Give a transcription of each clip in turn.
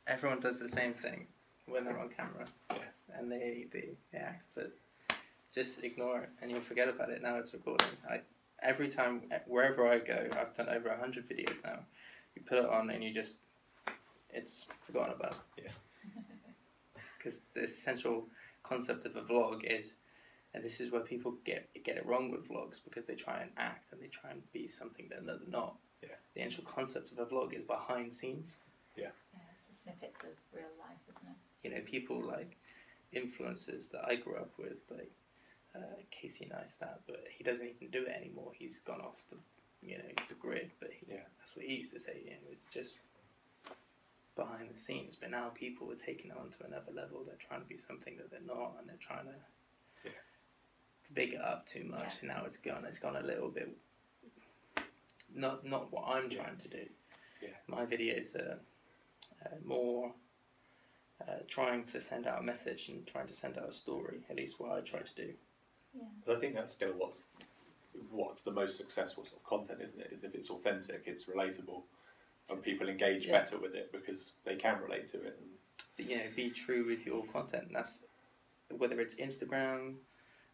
everyone does the same thing when they're on camera. Yeah. And they act, but just ignore it and you'll forget about it. Now it's recording. Every time, wherever I go, I've done over 100 videos now. You put it on and it's forgotten about. Yeah. Because the essential concept of a vlog is, and this is where people get it wrong with vlogs, because they try and act and they try and be something that they're not. Yeah. The actual concept of a vlog is behind scenes. Yeah. Yeah, it's the snippets of real life, isn't it? You know, people like influencers that I grew up with, like Casey Neistat, but he doesn't even do it anymore. He's gone off the grid, but that's what he used to say. You know, it's just behind the scenes. But now people are taking it on to another level. They're trying to be something that they're not, and they're trying to big it up too much. And now it's gone a little bit not what I'm trying to do. Yeah. My videos are more trying to send out a message and trying to send out a story. At least what I try to do. Yeah. But I think that's still what's the most successful sort of content, isn't it? Is if it's authentic, it's relatable, and people engage better with it because they can relate to it. But, you know, be true with your content. And that's whether it's Instagram,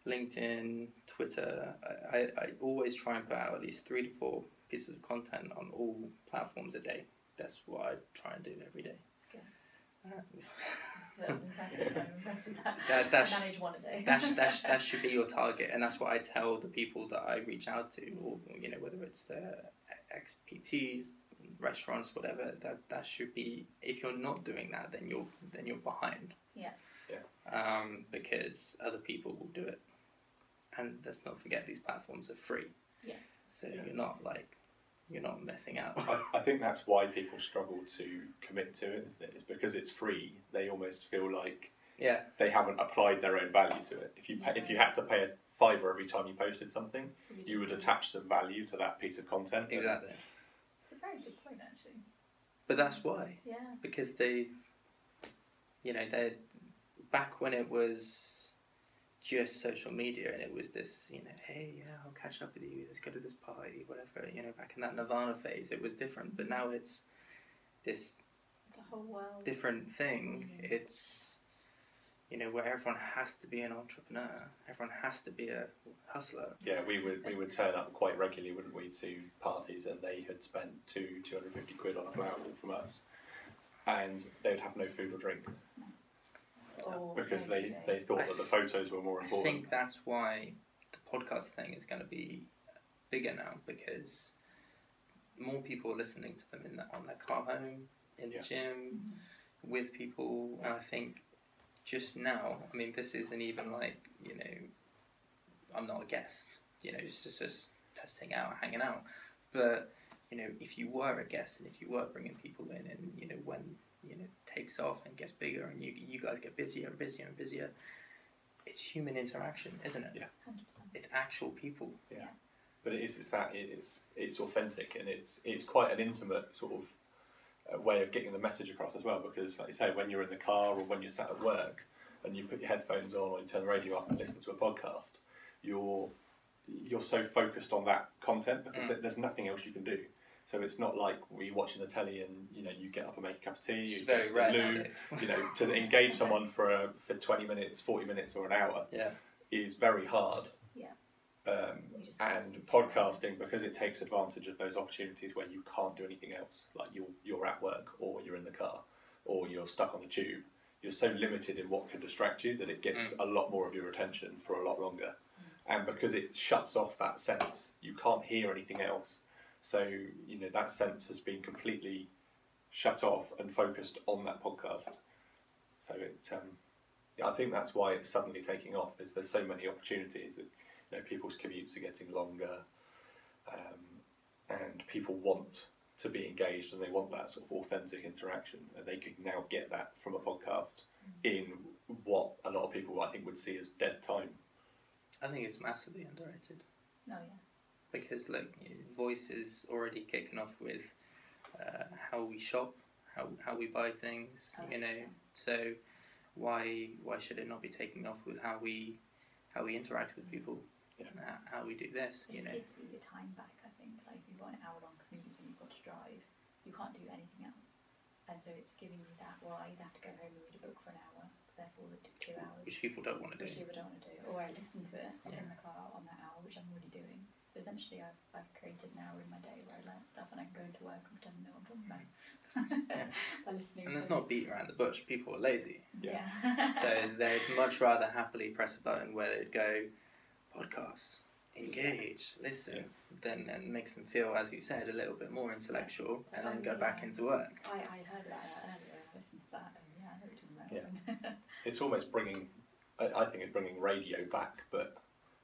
LinkedIn, Twitter. I always try and put out at least 3 to 4 pieces of content on all platforms a day. That's what I try and do every day. That's good. That's impressive. I'm impressed with that. I manage one a day. That should be your target, and that's what I tell the people that I reach out to, or whether it's the ex-PTs, restaurants, whatever. That should be. If you're not doing that, then you're behind. Yeah. Yeah. Because other people will do it, and let's not forget these platforms are free. Yeah. So you're not missing out. I think that's why people struggle to commit to it, isn't it? It's because it's free. They almost feel like they haven't applied their own value to it. If you had to pay a £5 every time you posted something, you would attach some value to that piece of content. Exactly. It's a very good point, actually. But that's why. Yeah. Because they're back when it was just social media, and it was this, hey, I'll catch up with you, let's go to this party, whatever, back in that Nirvana phase, it was different. But now it's this It's a whole world. different thing. It's, where everyone has to be an entrepreneur, everyone has to be a hustler. Yeah, we would turn up quite regularly, wouldn't we, to parties, and they had spent £250 on a flower wall from us, and they would have no food or drink. Because they thought that the photos were more important. I think that's why the podcast thing is going to be bigger now, because more people are listening to them on their car home, in the gym, with people. And I think just now, I mean, this isn't even like, I'm not a guest, it's just testing out, hanging out. But, if you were a guest and if you were bringing people in, and, when takes off and gets bigger, and you guys get busier and busier and busier, it's human interaction, isn't it? Yeah. 100%. It's actual people. Yeah. But it's authentic, and it's quite an intimate sort of way of getting the message across as well, because like you say, when you're in the car or when you're sat at work and you put your headphones on or you turn the radio up and listen to a podcast, you're so focused on that content because there's nothing else you can do. So it's not like we're watching the telly and you get up and make a cup of tea, you get some loo, to engage someone for 20 minutes, 40 minutes, or an hour is very hard. Yeah. And podcasting, because it takes advantage of those opportunities where you can't do anything else, like you're at work or you're in the car or you're stuck on the tube. You're so limited in what can distract you that it gets a lot more of your attention for a lot longer. And because it shuts off that sense, you can't hear anything else. So, that sense has been completely shut off and focused on that podcast. So I think that's why it's suddenly taking off, is there's so many opportunities that, people's commutes are getting longer, and people want to be engaged and they want that sort of authentic interaction, and they can now get that from a podcast in what a lot of people, I think, would see as dead time. I think it's massively underrated. Oh, yeah. Because voice is already kicking off with how we shop, how we buy things, So why should it not be taking off with how we interact with people, how we do this? It gives you your time back. I think, like, if you've got an hour-long commute and you've got to drive, you can't do anything else. And so it's giving you that, well, I either have to go home and read a book for an hour, so therefore it took 2 hours. Which people don't want to do. Which people don't want to do. Or I listen to it in the car on that hour, which I'm already doing. So essentially I've created an hour in my day where I learn stuff and I can go into work and pretend I know what I'm talking about. By listening and there's not beat around the bush. People are lazy. Yeah. So they'd much rather happily press a button where they'd go, podcasts, engage, listen, and makes them feel, as you said, a little bit more intellectual, and then go back into work. I heard about that earlier and I listened to that, and I know what you're talking about. It's almost bringing, I think it's bringing radio back, but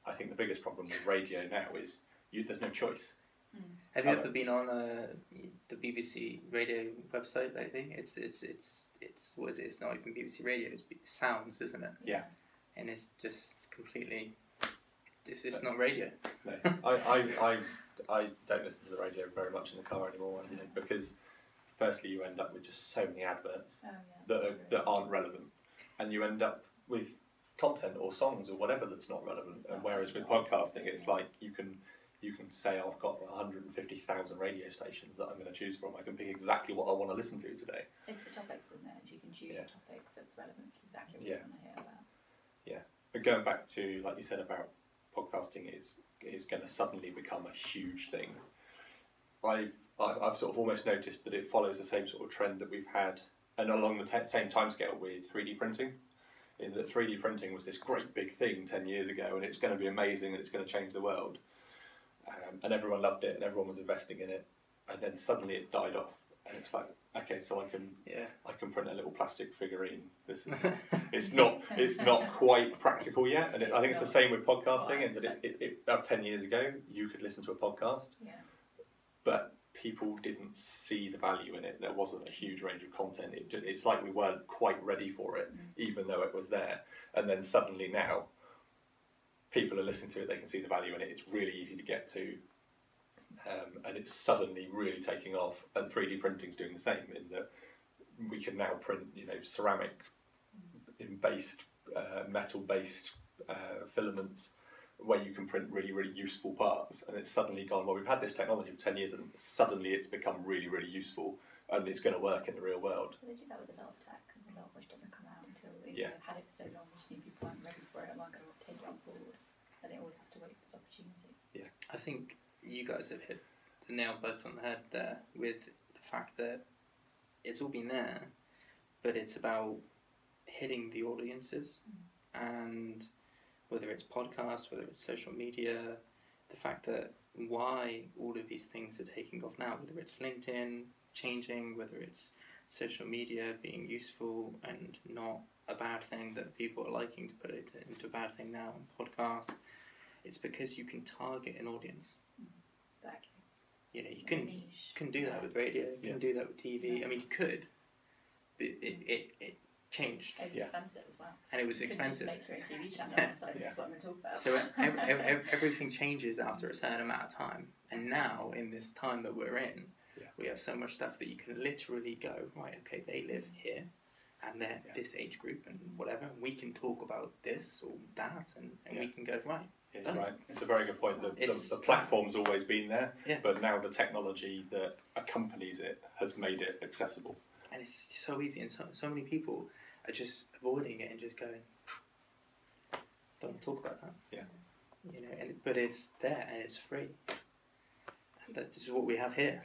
I think the biggest problem with radio now is there's no choice. Have you ever been on the BBC radio website lately? It's what is it? It's not even BBC Radio. It's Sounds, isn't it? Yeah. And it's just completely. It's not radio. No, I don't listen to the radio very much in the car anymore, because firstly you end up with just so many adverts that aren't relevant, and you end up with content or songs or whatever that's not relevant. And whereas with podcasting, it's like you can say, I've got 150,000 radio stations that I'm going to choose from. I can pick exactly what I want to listen to today. It's the topics, isn't it? You can choose a topic that's relevant to exactly what you want to hear about. Yeah, but going back to, like you said, about podcasting is going to suddenly become a huge thing. I've sort of almost noticed that it follows the same sort of trend that we've had, and along the same timescale with 3D printing. In that 3D printing was this great big thing 10 years ago, and it's going to be amazing and it's going to change the world. And everyone loved it and everyone was investing in it, and then suddenly it died off, and it's like, okay, so I can print a little plastic figurine. This is it's not quite practical yet, and I think it's the same with podcasting. In that it 10 years ago you could listen to a podcast, but people didn't see the value in it. There wasn't a huge range of content. It's like we weren't quite ready for it, even though it was there. And then suddenly now, people are listening to it, they can see the value in it, it's really easy to get to, and it's suddenly really taking off. And 3D printing's doing the same, in that we can now print, ceramic based, metal based filaments, where you can print really, really useful parts, and it's suddenly gone, well, we've had this technology for 10 years and suddenly it's become really, really useful and it's going to work in the real world. Well, they do that with a lot of tech, because a lot of which doesn't come out until they've had it for so long, which new people aren't ready for it and aren't going to take it on board, and it always has to wait for this opportunity. Yeah, I think you guys have hit the nail both on the head there, with the fact that it's all been there, but it's about hitting the audiences, and whether it's podcasts, whether it's social media, the fact that why all of these things are taking off now, whether it's LinkedIn changing, whether it's social media being useful and not a bad thing that people are liking to put it into a bad thing now on podcasts, it's because you can target an audience. Exactly. You can do that with radio, you can do that with TV. I mean, you could, but it changed. It was expensive as well. And it was expensive. Make your own TV channel and decide this is what I'm going to talk about. So everything changes after a certain amount of time. And now, in this time that we're in, we have so much stuff that you can literally go, right, okay, they live here, and they're this age group and whatever, and we can talk about this or that, and we can go, right. Yeah, right. It's a very good point. The platform's always been there, but now the technology that accompanies it has made it accessible. And it's so easy, and so many people are just avoiding it and just going, don't want to talk about that. Yeah. But it's there and it's free. That is what we have here.